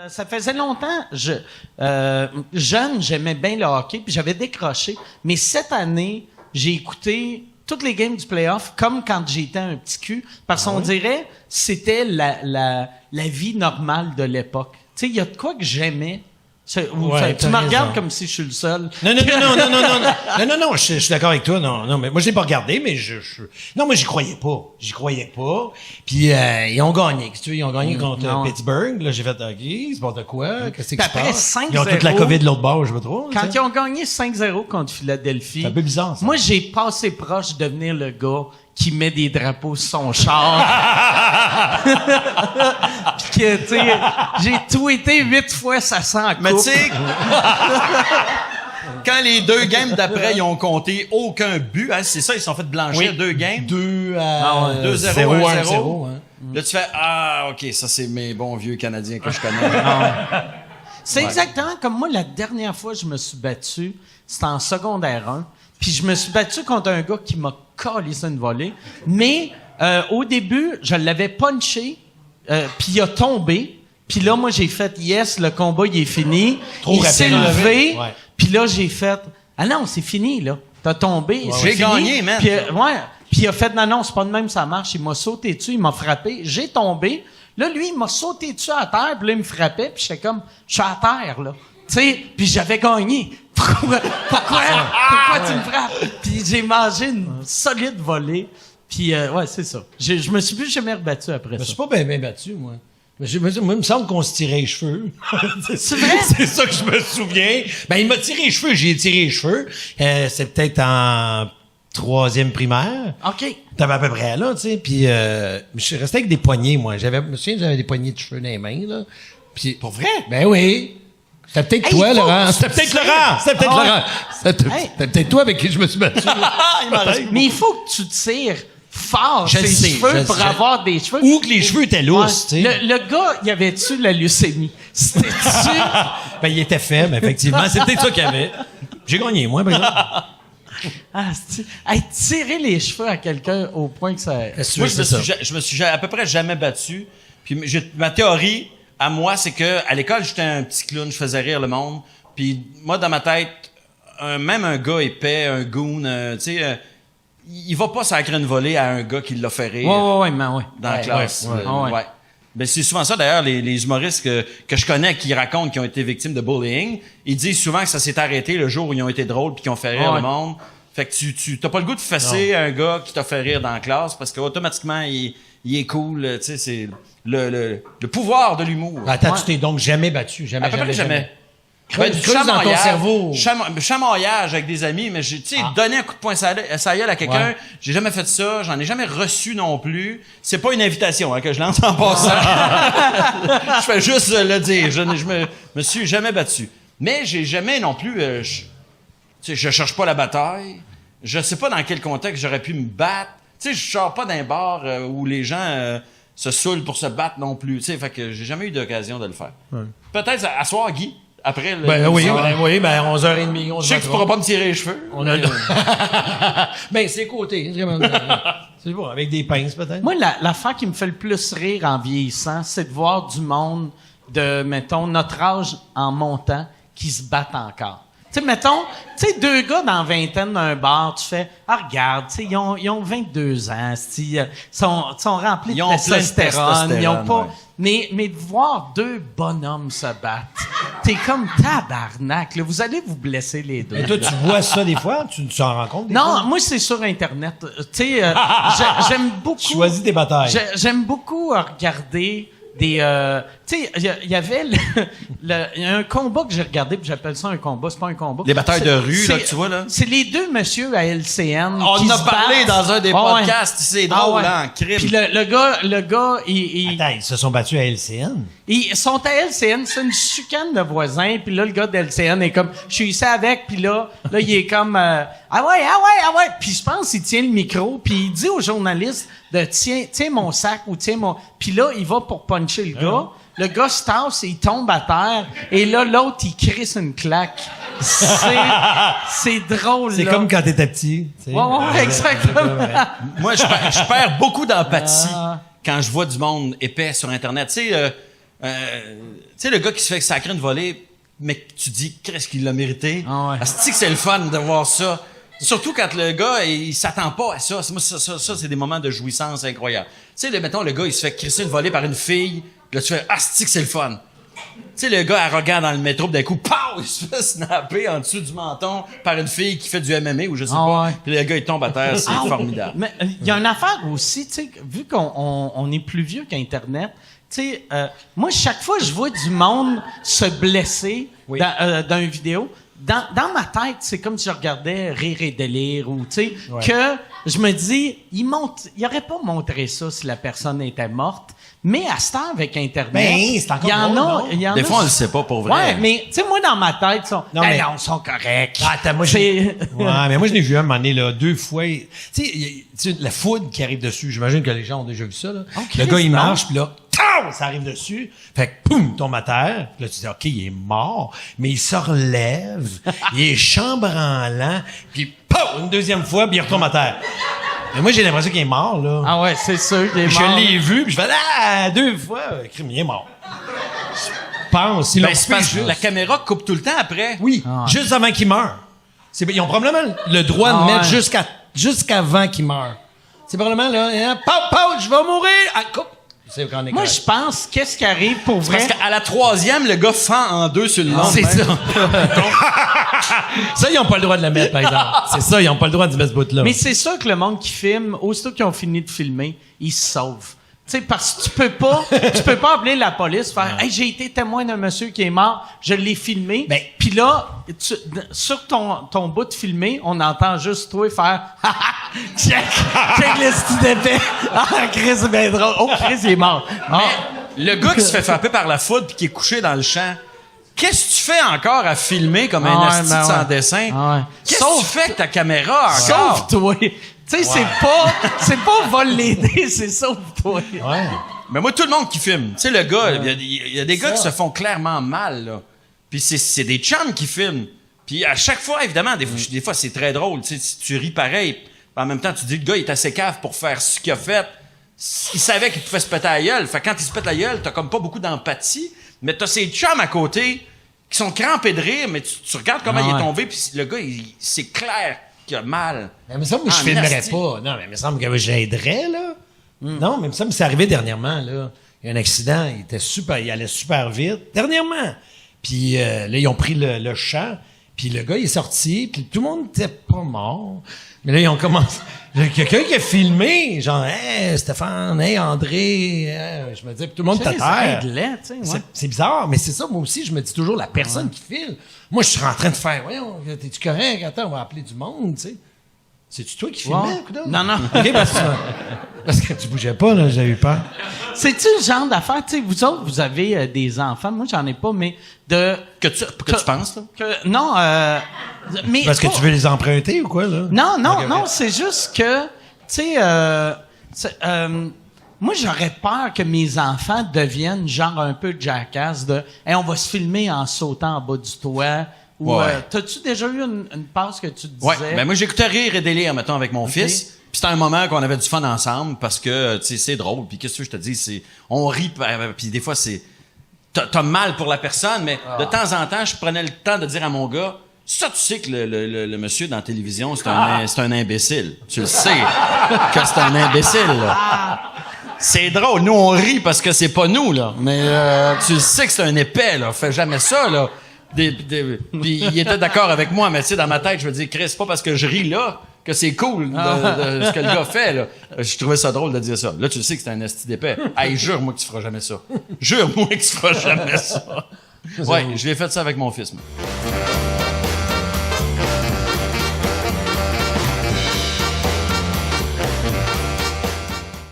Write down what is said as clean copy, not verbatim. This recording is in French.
Ça faisait longtemps. Jeune, j'aimais bien le hockey, puis j'avais décroché. Mais cette année, j'ai écouté toutes les games du playoff comme quand j'étais un petit cul, parce qu'on dirait c'était la vie normale de l'époque. Tu sais, il y a de quoi que j'aimais. Tu me regardes comme si je suis le seul. Non, je suis d'accord avec toi. Non, mais moi je l'ai pas regardé, mais non, moi j'y croyais pas. Puis ils ont gagné. Qu'est-ce que tu veux, ils ont gagné contre Pittsburgh. Là, j'ai fait OK, c'est pas de quoi. Qu'est-ce qui se passe? Ils ont toute la COVID de l'autre bord, je me trouve. Quand ils ont gagné 5-0 contre Philadelphie, c'est un peu bizarre. Ça. Moi, j'ai passé proche de devenir le gars qui met des drapeaux sur son char. Puis que, tu sais, j'ai tweeté 8 fois ça sent en coupe. Mais tu sais, quand les 2 games d'après, ils ont compté aucun but, hein, c'est ça, ils se sont fait blanchir 2 games. 2-0, 1-0. Là, tu fais, OK, ça, c'est mes bons vieux Canadiens que je connais. C'est exactement comme moi, la dernière fois que je me suis battu, c'était en secondaire 1. Puis je me suis battu contre un gars qui m'a collé une volée. Mais au début, je l'avais punché, puis il a tombé. Puis là, moi, j'ai fait « Yes, le combat, il est fini. » Il s'est levé. Ouais. Puis là, j'ai fait « Ah non, c'est fini, là. T'as tombé. J'ai gagné, man. » Puis Puis il a fait « Non, c'est pas de même, ça marche. » Il m'a sauté dessus, il m'a frappé. J'ai tombé. Là, lui, il m'a sauté dessus à terre. Puis là, il me frappait. Puis j'étais comme « Je suis à terre, là. » Tu sais, puis j'avais gagné. Pourquoi tu me frappes? Puis j'ai mangé une solide volée. Puis c'est ça. Je me suis plus jamais rebattu après ça. Je me suis pas bien battu, moi. Moi, il me semble qu'on se tirait les cheveux. C'est vrai? C'est ça que je me souviens. Ben, il m'a tiré les cheveux. J'ai tiré les cheveux. C'est peut-être en 3e primaire. OK. T'avais à peu près là, tu sais. Puis je suis resté avec des poignées, moi. Je me souviens que j'avais des poignées de cheveux dans les mains, là. Puis, pour vrai? Ben oui. C'était peut-être toi, Laurent. C'était peut-être Laurent. C'était peut-être toi avec qui je me suis battu. Mais il faut que tu tires fort ses cheveux pour avoir des cheveux. Ou que les cheveux étaient lousses, tu sais. Le gars, il avait-tu la leucémie? C'était-tu? Ben, il était faible, effectivement. C'était peut-être ça qu'il y avait. J'ai gagné, moi, par exemple. Tirer les cheveux à quelqu'un au point que ça... Moi, je me suis à peu près jamais battu. Puis ma théorie... À moi, c'est que à l'école, j'étais un petit clown, je faisais rire le monde. Puis moi, dans ma tête, même un gars épais, un goon, tu sais, il va pas sacrer une volée à un gars qui l'a fait rire. Ouais. Dans la classe. Ouais. Ben, c'est souvent ça, d'ailleurs, les humoristes que je connais qui racontent qu'ils ont été victimes de bullying, ils disent souvent que ça s'est arrêté le jour où ils ont été drôles puis qu'ils ont fait rire le monde. Fait que tu t'as pas le goût de fesser un gars qui t'a fait rire dans la classe parce qu'automatiquement, il est cool, tu sais, c'est le pouvoir de l'humour. Attends, tu t'es donc jamais battu? À peu près jamais. Creuse dans ton cerveau. Chamaillage avec des amis, mais tu sais, donner un coup de poing sur la gueule à quelqu'un, j'ai jamais fait ça, j'en ai jamais reçu non plus. C'est pas une invitation que je lance en passant. Je fais juste le dire. Je me suis jamais battu. Mais j'ai jamais non plus... je cherche pas la bataille. Je sais pas dans quel contexte j'aurais pu me battre. Tu sais, je sors pas d'un bar où les gens se saoulent pour se battre non plus. Tu sais, fait que j'ai jamais eu d'occasion de le faire. Ouais. Peut-être à soir, Guy, après le... oui, 11h30. Je sais que tu pourras pas me tirer les cheveux. Ben, c'est côté. C'est bon, avec des pinces, peut-être. Moi, l'affaire qui me fait le plus rire en vieillissant, c'est de voir du monde de, mettons, notre âge en montant qui se battent encore. Tu sais, mettons, deux gars dans la vingtaine d'un bar, tu fais, regarde, tu sais, ils ont 22 ans, ils sont remplis de testostérone, ils ont pas... Mais de voir 2 bonhommes se battre, t'es comme tabarnak, là, vous allez vous blesser les 2. Et toi, tu vois ça des fois? Tu t'en rends compte des fois? Non, moi, c'est sur Internet. Tu sais, j'aime beaucoup... Choisis tes batailles. J'aime beaucoup regarder... tu sais, il y avait il y a un combat que j'ai regardé, puis j'appelle ça un combat, c'est pas un combat. Les batailles de rue, là, que tu vois, là. C'est les 2 messieurs à LCN. On en a parlé dans un des podcasts, c'est drôle, en crime. Puis le gars, Attends, ils se sont battus à LCN? Ils sont à LCN, c'est une chicane de voisins, puis là, le gars de LCN est comme, je suis ici avec, puis là, il est comme, ah ouais. Puis je pense qu'il tient le micro, puis il dit aux journalistes de tiens mon sac ou tiens mon... Puis là, il va pour puncher le gars. Le gars se tasse et il tombe à terre. Et là, l'autre, il crisse une claque. C'est drôle, c'est là. Comme quand t'étais petit. Ouais, exactement. Moi, je perds beaucoup d'empathie quand je vois du monde épais sur Internet. Tu sais, tu sais, le gars qui se fait sacrer une volée, mais que tu dis, qu'est-ce qu'il l'a mérité? Ah ouais. Asti que c'est le fun de voir ça. Surtout quand le gars, il s'attend pas à ça. Moi, ça, c'est des moments de jouissance incroyables. Tu sais, mettons, le gars, il se fait crisser une volée par une fille, puis là, tu fais, asti que c'est le fun. Tu sais, le gars arrogant dans le métro, d'un coup, pow, il se fait snapper en dessous du menton par une fille qui fait du MMA ou je sais pas. Ouais. Puis le gars, il tombe à terre, c'est formidable. Mais il y a une affaire aussi, tu sais, vu qu'on est plus vieux qu'Internet, tu sais, moi, chaque fois que je vois du monde se blesser dans une vidéo, dans ma tête, c'est comme si je regardais Rire et délire ou, tu sais, que je me dis, il aurait pas montré ça si la personne était morte. Mais à ce temps, avec Internet, Ben, c'est encore drôle, non? Des fois, on le sait pas pour vrai. Ouais, mais tu sais, moi, dans ma tête, ils sont, ils sont corrects. Attends, moi, ouais, mais moi, je l'ai vu un moment donné, là, 2 fois. Tu sais, la foudre qui arrive dessus, j'imagine que les gens ont déjà vu ça, là. Le gars, il marche, puis là, ça arrive dessus. Fait que, poum, il tombe à terre. Puis là, tu dis, OK, il est mort. Mais il se relève. Il est chambranlant. Puis, poum, une deuxième fois, puis il retombe à terre. Mais moi, j'ai l'impression qu'il est mort, là. Ah ouais, c'est sûr qu'il est mort. Je l'ai vu, puis je fais, 2 fois. Crime, il est mort. Je pense. C'est parce que la caméra coupe tout le temps après. Oui, juste avant qu'il meure. Ils ont probablement le droit de mettre jusqu'avant qu'il meure. C'est probablement, là, pow, je vais mourir. Ah, coupe. Moi, je pense, qu'est-ce qui arrive pour vrai? Parce qu'à la 3e, le gars fend en 2 sur le long. C'est ça. Ça, ils n'ont pas le droit de le mettre, par exemple. C'est ça, ils n'ont pas le droit de mettre ce bout-là. Mais c'est sûr que le monde qui filme, aussitôt qu'ils ont fini de filmer, ils se sauvent. Tu sais, parce que tu peux pas appeler la police, faire, hey, j'ai été témoin d'un monsieur qui est mort, je l'ai filmé. Ben, puis là, sur ton bout de filmé, on entend juste toi faire, check le style d'épée. Ah, Chris, c'est bien drôle. Oh, Chris, il est mort. Mais le gars qui se fait frapper par la foudre puis qui est couché dans le champ, qu'est-ce que tu fais encore à filmer comme un asti sans dessin? Qu'est-ce que tu fais avec ta caméra encore? Sauve-toi. Tu sais, c'est pas vol l'aider, c'est sauve-toi. Ouais. Mais moi, tout le monde qui filme, tu sais, le gars, il y a des gars qui se font clairement mal, là. Puis c'est des chums qui filment. Puis à chaque fois, évidemment, des fois, c'est très drôle. Tu sais, si tu ris pareil, en même temps, tu dis, le gars, il est assez cave pour faire ce qu'il a fait. Il savait qu'il pouvait se péter la gueule. Fait que quand il se pète la gueule, t'as comme pas beaucoup d'empathie, mais t'as ces chums à côté qui sont crampés de rire, mais tu regardes comment il est tombé, puis le gars, c'est clair qu'il a mal. Mais il me semble que je filmerais pas. Non, mais il me semble que j'aiderais, là. Non, mais il me semble que c'est arrivé dernièrement, là. Il y a un accident, il allait super vite. Dernièrement. Puis là, ils ont pris le champ, puis le gars, il est sorti, puis tout le monde était pas mort. Mais là, ils ont commencé... Quelqu'un qui a filmé, genre, hey, Stéphane, hey, André, je me dis, tout le monde est à terre. C'est bizarre, mais c'est ça, moi aussi, je me dis toujours, la personne qui filme. Moi, je suis en train de faire, voyons, t'es-tu correct? Attends, on va appeler du monde, tu sais. C'est-tu toi qui filmais? Non. OK, parce que tu bougeais pas, là, j'ai eu peur. C'est-tu le genre d'affaire, tu sais, vous autres, vous avez des enfants, moi, j'en ai pas, mais que tu penses, là? Non, mais... Parce que tu veux les emprunter ou quoi, là? Non, c'est juste que, tu sais, moi, j'aurais peur que mes enfants deviennent genre un peu jackass de « Hey, on va se filmer en sautant en bas du toit ». Ou t'as-tu déjà eu une passe que tu te disais? Ouais, ben moi j'écoutais Rire et délire, mettons, avec mon fils. Puis c'était un moment qu'on avait du fun ensemble parce que, tu sais, c'est drôle. Puis qu'est-ce que je te dis, on rit, puis des fois c'est... T'as mal pour la personne, mais de temps en temps, je prenais le temps de dire à mon gars, ça, tu sais que le monsieur dans la télévision, c'est un imbécile. Tu le sais que c'est un imbécile, là. C'est drôle. Nous, on rit parce que c'est pas nous, là. Mais tu le sais que c'est un épais, là. Fais jamais ça, là. Puis il était d'accord avec moi, mais tu sais, dans ma tête, je me dis, Chris, c'est pas parce que je ris là que c'est cool de ce que le gars fait, là. Je trouvais ça drôle de dire ça. Là, tu le sais que c'est un esti d'épais. Hey, jure-moi que tu feras jamais ça. Jure-moi que tu feras jamais ça. Ouais, je l'ai fait ça avec mon fils, moi.